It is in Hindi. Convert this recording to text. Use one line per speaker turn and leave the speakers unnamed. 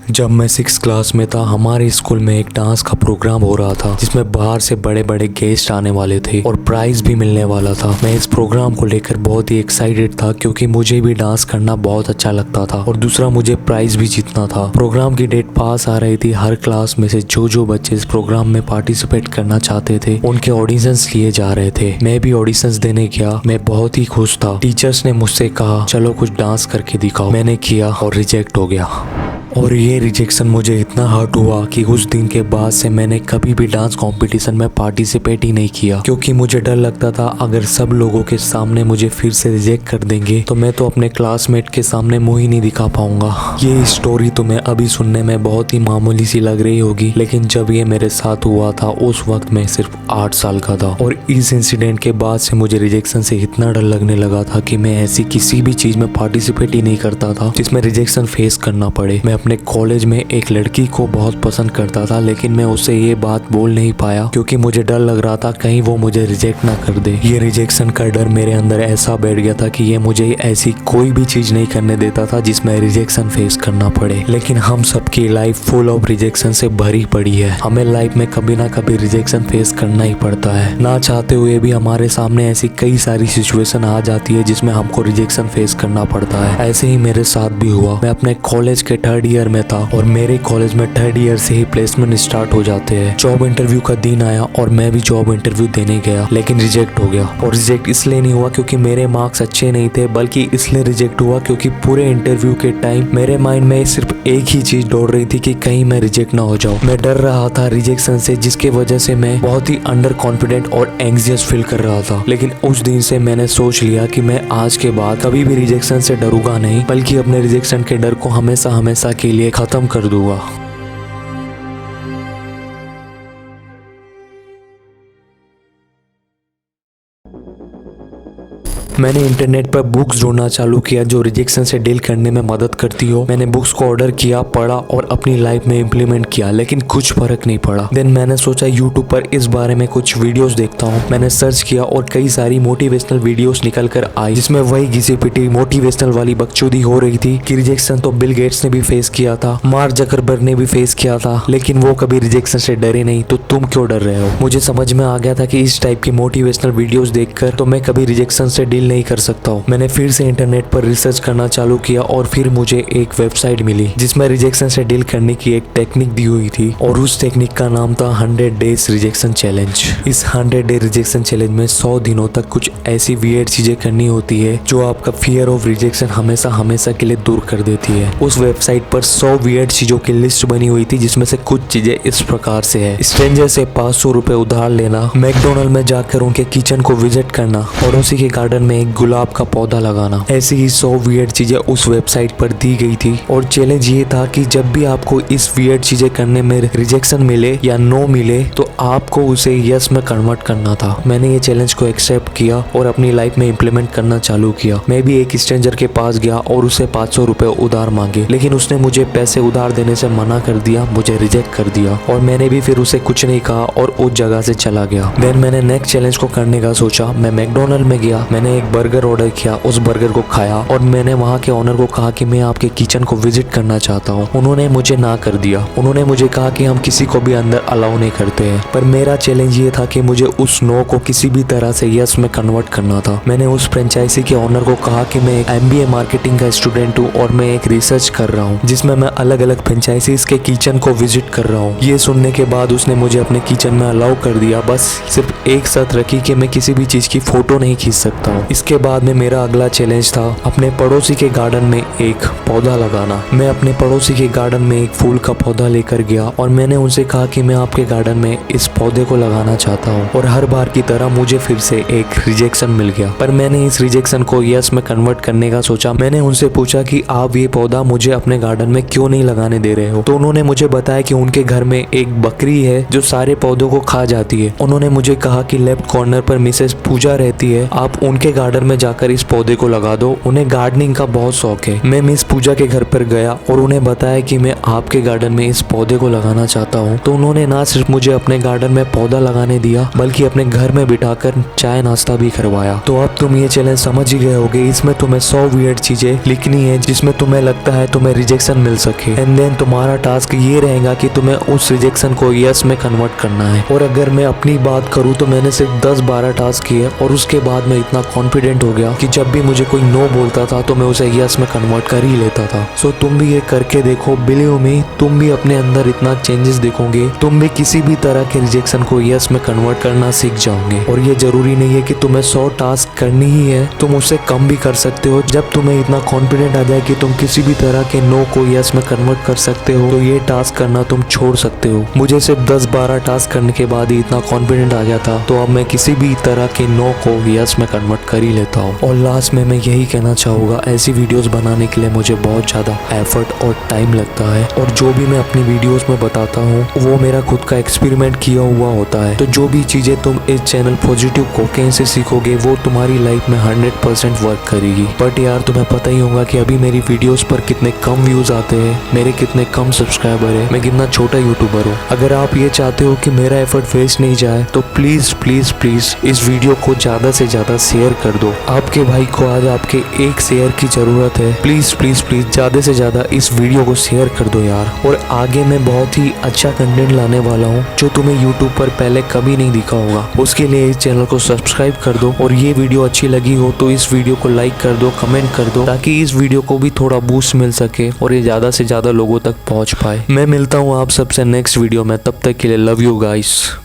जब मैं 6th क्लास में था, हमारे स्कूल में एक डांस का प्रोग्राम हो रहा था जिसमें बाहर से बड़े बड़े गेस्ट आने वाले थे और प्राइज भी मिलने वाला था। मैं इस प्रोग्राम को लेकर बहुत ही एक्साइटेड था क्योंकि मुझे भी डांस करना बहुत अच्छा लगता था और दूसरा मुझे प्राइज भी जीतना था। प्रोग्राम की डेट पास आ रही थी। हर क्लास में से जो बच्चे इस प्रोग्राम में पार्टिसिपेट करना चाहते थे उनके ऑडिशंस लिए जा रहे थे। मैं भी ऑडिशंस देने गया। मैं बहुत ही खुश था। टीचर्स ने मुझसे कहा चलो कुछ डांस करके दिखाओ। मैंने किया और रिजेक्ट हो गया। और ये रिजेक्शन मुझे इतना हर्ट हुआ कि उस दिन के बाद से मैंने कभी भी डांस कंपटीशन में पार्टिसिपेट ही नहीं किया, क्योंकि मुझे डर लगता था अगर सब लोगों के सामने मुझे फिर से रिजेक्ट कर देंगे तो मैं तो अपने क्लासमेट के सामने मुंह ही नहीं दिखा पाऊंगा। ये स्टोरी तुम्हें अभी सुनने में बहुत ही मामूली सी लग रही होगी, लेकिन जब ये मेरे साथ हुआ था उस वक्त मैं सिर्फ 8 साल का था और इस इंसिडेंट के बाद से मुझे रिजेक्शन से इतना डर लगने लगा था कि मैं ऐसी किसी भी चीज में पार्टिसिपेट ही नहीं करता था जिसमें रिजेक्शन फेस करना पड़े। मैं अपने कॉलेज में एक लड़की को बहुत पसंद करता था, लेकिन मैं उससे ये बात बोल नहीं पाया क्योंकि मुझे डर लग रहा था कहीं वो मुझे रिजेक्ट ना कर दे। ये रिजेक्शन का डर मेरे अंदर ऐसा बैठ गया था कि ये मुझे ऐसी कोई भी चीज नहीं करने देता था जिसमें रिजेक्शन फेस करना पड़े। लेकिन हम सबकी लाइफ फुल ऑफ रिजेक्शन से भरी पड़ी है। हमें लाइफ में कभी ना कभी रिजेक्शन फेस करना ही पड़ता है। ना चाहते हुए भी हमारे सामने ऐसी कई सारी सिचुएशन आ जाती है जिसमें हमको रिजेक्शन फेस करना पड़ता है। ऐसे ही मेरे साथ भी हुआ। मैं अपने कॉलेज के 3rd ईयर में था और मेरे कॉलेज में 3rd ईयर से ही प्लेसमेंट स्टार्ट हो जाते हैं। जॉब इंटरव्यू का दिन आया और मैं भी जॉब इंटरव्यू देने गया, लेकिन रिजेक्ट हो गया। और रिजेक्ट इसलिए नहीं हुआ क्योंकि मेरे मार्क्स अच्छे नहीं थे, बल्कि इसलिए रिजेक्ट हुआ क्योंकि पूरे इंटरव्यू के टाइम मेरे माइंड में सिर्फ एक ही चीज दौड़ रही थी कि कहीं मैं रिजेक्ट ना हो जाऊं। मैं डर रहा था रिजेक्शन से, जिसके वजह से मैं बहुत ही अंडर कॉन्फिडेंट और एंग्जियस फील कर रहा था। लेकिन उस दिन से मैंने सोच लिया कि मैं आज के बाद कभी भी रिजेक्शन से डरूंगा नहीं, बल्कि अपने रिजेक्शन के डर को हमेशा हमेशा के लिए खत्म कर दूंगा। मैंने इंटरनेट पर बुक्स ढूंढना चालू किया जो रिजेक्शन से डील करने में मदद करती हो। मैंने बुक्स को ऑर्डर किया, पढ़ा और अपनी लाइफ में इम्प्लीमेंट किया, लेकिन कुछ फर्क नहीं पड़ा। देन मैंने सोचा यूट्यूब पर इस बारे में कुछ वीडियोस देखता हूँ। मैंने सर्च किया और कई सारी मोटिवेशनल वीडियोस निकल कर आई जिसमें वही घिसी पिटी मोटिवेशनल वाली बकचोदी हो रही थी कि रिजेक्शन तो बिल गेट्स ने भी फेस किया था, मार्क जकरबर्ग ने भी फेस किया था, लेकिन वो कभी रिजेक्शन से डरे नहीं, तो तुम क्यों डर रहे हो। मुझे समझ में आ गया था कि इस टाइप की मोटिवेशनल वीडियोस देखकर तो मैं कभी रिजेक्शन से डील नहीं कर सकता हूँ। मैंने फिर से इंटरनेट पर रिसर्च करना चालू किया और फिर मुझे एक वेबसाइट मिली जिसमें रिजेक्शन से डील करने की एक टेक्निक दी हुई थी और उस टेक्निक का नाम था 100 डेज रिजेक्शन चैलेंज। इस 100 डे रिजेक्शन चैलेंज में 100 दिनों तक कुछ ऐसी वियर्ड चीजें करनी होती है जो आपका फियर ऑफ रिजेक्शन हमेशा हमेशा के लिए दूर कर देती है। उस वेबसाइट पर 100 वियर्ड चीजों की लिस्ट बनी हुई थी जिसमें से कुछ चीजें इस प्रकार से है। स्ट्रेंजर से 500 रुपए उधार लेना, मैकडोनल्ड में जाकर उनके किचन को विजिट करना, पड़ोसी के गार्डन में एक गुलाब का पौधा लगाना। ऐसी ही 100 वियर्ड चीजें उस वेबसाइट पर दी गई थी और चैलेंज ये था कि जब भी आपको इस वियर्ड चीजें करने में रिजेक्शन मिले या नो मिले तो आपको उसे यस में कन्वर्ट करना था। मैंने ये चैलेंज को एक्सेप्ट किया और अपनी लाइफ में इम्प्लीमेंट करना चालू किया। मैं भी एक स्ट्रेंजर के पास गया और उसे 500 रुपए उधार मांगे, लेकिन उसने मुझे पैसे उधार देने से मना कर दिया, मुझे रिजेक्ट कर दिया और मैंने भी फिर उसे कुछ नहीं कहा और उस जगह से चला गया। देन मैंने नेक्स्ट चैलेंज को करने का सोचा। मैं मैकडोनल्ड में गया, मैंने एक बर्गर ऑर्डर किया, उस बर्गर को खाया और मैंने वहाँ के ओनर को कहा कि मैं आपके किचन को विजिट करना चाहता हूँ। उन्होंने मुझे ना कर दिया। उन्होंने मुझे कहा कि हम किसी को भी अंदर अलाउ नहीं करते हैं, पर मेरा चैलेंज ये था कि मुझे उस नो को किसी भी तरह से यस में कन्वर्ट करना था। मैंने उस फ्रेंचाइजी के ओनर को कहा कि मैं एक MBA मार्केटिंग का स्टूडेंट हूँ और मैं एक रिसर्च कर रहा हूँ जिसमें मैं अलग अलग फ्रेंचाइजीज के किचन को विजिट कर रहा हूँ। ये सुनने के बाद उसने मुझे अपने किचन में अलाउ कर दिया, बस सिर्फ एक शर्त रखी कि मैं किसी भी चीज की फोटो नहीं खींच सकता हूँ। इसके बाद में मेरा अगला चैलेंज था अपने पड़ोसी के गार्डन में एक पौधा लगाना। मैं अपने पड़ोसी के गार्डन में एक फूल का पौधा लेकर गया और मैंने उनसे कहा कि मैं आपके गार्डन में इस पौधे को लगाना चाहता हूँ और हर बार की तरह मुझे फिर से एक रिजेक्शन मिल गया, पर मैंने इस रिजेक्शन को यस में कन्वर्ट करने का सोचा। मैंने उनसे पूछा कि आप ये पौधा मुझे अपने गार्डन में क्यों नहीं लगाने दे रहे हो, तो उन्होंने मुझे बताया कि उनके घर में एक बकरी है जो सारे पौधों को खा जाती है। उन्होंने मुझे कहा कि लेफ्ट कॉर्नर पर मिसेस पूजा रहती है, आप उनके गार्डन में जाकर इस पौधे को लगा दो। उन्हें गार्डनिंग का बहुत शौक है। मैं मिस पूजा के घर पर गया और उन्हें बताया कि मैं आपके गार्डन में इस पौधे को लगाना चाहता हूँ। तो उन्होंने ना सिर्फ मुझे अपने गार्डन में पौधा लगाने दिया बल्कि अपने घर में बिठाकर चाय नाश्ता भी करवाया। तो अब तुम ये चैलेंज समझ ही गए होगे। इसमें तुम्हें 100 वियर्ड चीजें लिखनी है जिसमें तुम्हें लगता है तुम्हें रिजेक्शन मिल सके, एंड देन तुम्हारा टास्क ये रहेगा कि तुम्हें उस रिजेक्शन को यस में कन्वर्ट करना है। और अगर मैं अपनी बात करूँ तो मैंने सिर्फ 10-12 टास्क किए और उसके बाद मैं इतना कॉन्फिडेंट हो गया कि जब भी मुझे कोई नो बोलता था तो मैं उसे यस में कन्वर्ट कर ही लेता था। सो तुम भी ये करके देखो, बिलीव मी, तुम भी अपने अंदर इतना चेंजेस देखोगे, तुम भी किसी भी तरह के रिजेक्शन को यस में कन्वर्ट करना सीख जाओगे। और ये जरूरी नहीं है कि तुम्हें 100 टास्क करनी ही है, तुम उससे कम भी कर सकते हो। जब तुम्हें इतना कॉन्फिडेंट आ जाए कि तुम किसी भी तरह के नो को यस में कन्वर्ट कर सकते हो तो ये टास्क करना तुम छोड़ सकते हो। मुझे सिर्फ 10-12 टास्क करने के बाद ही इतना कॉन्फिडेंट आ गया था, तो अब मैं किसी भी तरह के नो को यस में कन्वर्ट कर ही लेता हूँ। और लास्ट में मैं यही कहना चाहूँगा, ऐसी वीडियोस बनाने के लिए मुझे बहुत ज़्यादा एफर्ट और टाइम लगता है, और जो भी मैं अपनी वीडियोस में बताता हूँ वो मेरा खुद का एक्सपेरिमेंट किया हुआ होता है। तो जो भी चीज़ें तुम इस चैनल पॉजिटिव कोकेन से सीखोगे वो तुम्हारी लाइफ में 100% वर्क करेगी। बट यार तुम्हें पता ही होगा कि अभी मेरी वीडियोस पर कितने कम व्यूज आते हैं, मेरे कितने कम सब्सक्राइबर है, मैं कितना छोटा यूट्यूबर हूँ। अगर आप ये चाहते हो कि मेरा एफर्ट वेस्ट नहीं जाए तो प्लीज प्लीज प्लीज इस वीडियो को ज्यादा से ज्यादा शेयर कर दो। आपके भाई को आज आपके एक शेयर की जरूरत है। प्लीज प्लीज प्लीज ज्यादा से ज्यादा इस वीडियो को शेयर कर दो यार। और आगे मैं बहुत ही अच्छा कंटेंट लाने वाला हूँ जो तुम्हें यूट्यूब पर पहले कभी नहीं दिखा होगा। उसके लिए इस चैनल को सब्सक्राइब कर दो, और ये वीडियो अच्छी लगी हो तो इस वीडियो को लाइक कर दो, कमेंट कर दो, ताकि इस वीडियो को भी थोड़ा बूस्ट मिल सके और ये ज्यादा से ज्यादा लोगों तक पहुंच पाए। मैं मिलता हूँ आप सबसे नेक्स्ट वीडियो में, तब तक के लिए लव यू गाइस।